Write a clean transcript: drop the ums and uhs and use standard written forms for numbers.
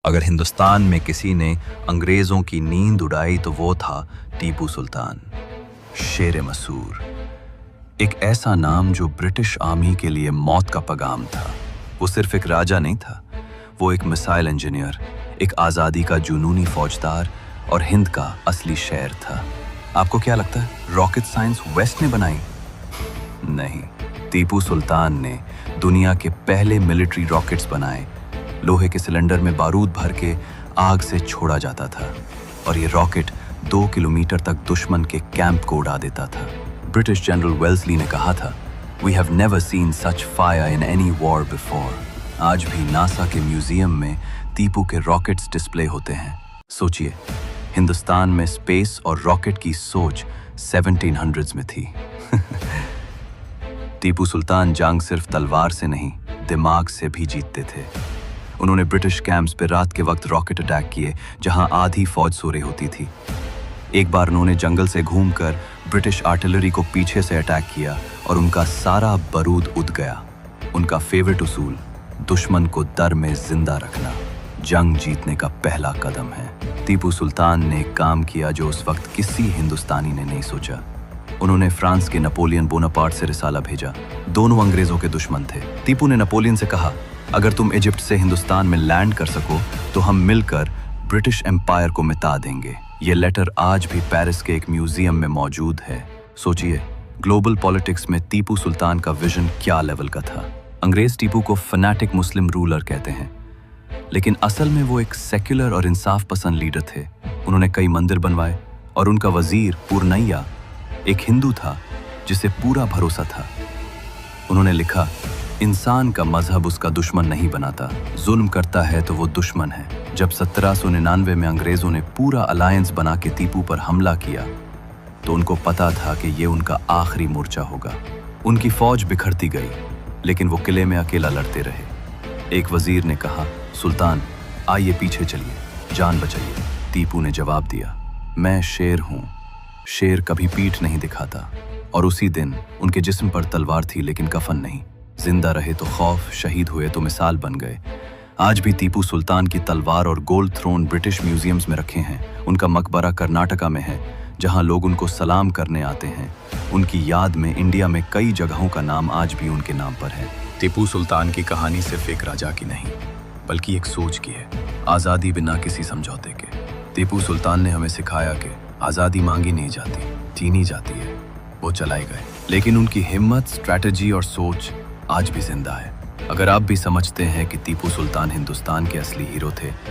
अगर हिंदुस्तान में किसी ने अंग्रेजों की नींद उड़ाई तो वो था टीपू सुल्तान, शेर मसूर। एक ऐसा नाम जो ब्रिटिश आर्मी के लिए मौत का पैगाम था। वो सिर्फ एक राजा नहीं था, वो एक मिसाइल इंजीनियर, एक आज़ादी का जुनूनी फौजदार और हिंद का असली शेर था। आपको क्या लगता है रॉकेट साइंस वेस्ट ने बनाई? नहीं, टीपू सुल्तान ने दुनिया के पहले मिलिट्री रॉकेट्स बनाए। लोहे के सिलेंडर में बारूद भर के आग से छोड़ा जाता था और ये रॉकेट 2 किलोमीटर तक दुश्मन के कैंप को उड़ा देता था। ब्रिटिश जनरल वेल्सली ने कहा था, "We have never seen such fire in any war before." आज भी नासा के म्यूजियम में टीपू के रॉकेट्स डिस्प्ले होते हैं। सोचिए, हिंदुस्तान में स्पेस और रॉकेट की सोच 1700s में थी। टीपू सुल्तान जंग सिर्फ तलवार से नहीं, दिमाग से भी जीतते थे। उन्होंने ब्रिटिश कैंप्स पे रात के वक्त रॉकेट अटैक किए जहां आधी फौज सो रही होती थी। एक बार उन्होंने जंगल से घूमकर ब्रिटिश आर्टिलरी को पीछे से अटैक किया और उनका सारा बारूद उड़ गया। उनका फेवरेट उसूल, दुश्मन को डर में जिंदा रखना, जंग जीतने का पहला कदम है। टीपू सुल्तान ने एक काम किया जो उस वक्त किसी हिंदुस्तानी ने नहीं सोचा। उन्होंने फ्रांस के नेपोलियन बोनापार्ट से रिसाला भेजा। दोनों अंग्रेजों के दुश्मन थे। टीपू ने नेपोलियन से कहा, अगर तुम इजिप्ट से हिंदुस्तान में लैंड कर सको तो हम मिलकर ब्रिटिश एम्पायर को मिटा देंगे। ये लेटर आज भी पेरिस के एक म्यूजियम में मौजूद है। सोचिए, ग्लोबल पॉलिटिक्स में टीपू सुल्तान का विजन क्या लेवल का था। अंग्रेज टीपू को फैनेटिक मुस्लिम रूलर कहते हैं, लेकिन असल में वो एक सेक्युलर और इंसाफ पसंद लीडर थे। उन्होंने कई मंदिर बनवाए और उनका वजीर पूर्णैया एक हिंदू था जिसे पूरा भरोसा था। उन्होंने लिखा, इंसान का मजहब उसका दुश्मन नहीं बनाता, जुल्म करता है तो वो दुश्मन है। जब 1799 में अंग्रेजों ने पूरा अलायंस बना के टीपू पर हमला किया तो उनको पता था कि ये उनका आखिरी मोर्चा होगा। उनकी फौज बिखरती गई, लेकिन वो किले में अकेला लड़ते रहे। एक वजीर ने कहा, सुल्तान आइए पीछे चलिए, जान बचाइए। टीपू ने जवाब दिया, मैं शेर हूँ, शेर कभी पीठ नहीं दिखाता। और उसी दिन उनके जिस्म पर तलवार थी लेकिन कफन नहीं। जिंदा रहे तो खौफ, शहीद हुए तो मिसाल बन गए। आज भी टीपू सुल्तान की तलवार और गोल्ड थ्रोन ब्रिटिश म्यूजियम्स में रखे हैं। उनका मकबरा कर्नाटका में है जहां लोग उनको सलाम करने आते हैं। उनकी याद में इंडिया में कई जगहों का नाम आज भी उनके नाम पर है। टीपू सुल्तान की कहानी सिर्फ एक राजा की नहीं बल्कि एक सोच की है, आज़ादी बिना किसी समझौते के। टीपू सुल्तान ने हमें सिखाया कि आज़ादी मांगी नहीं जाती, जीनी जाती है। वो चलाए गए, लेकिन उनकी हिम्मत, स्ट्रैटेजी और सोच आज भी जिंदा है। अगर आप भी समझते हैं कि टीपू सुल्तान हिंदुस्तान के असली हीरो थे,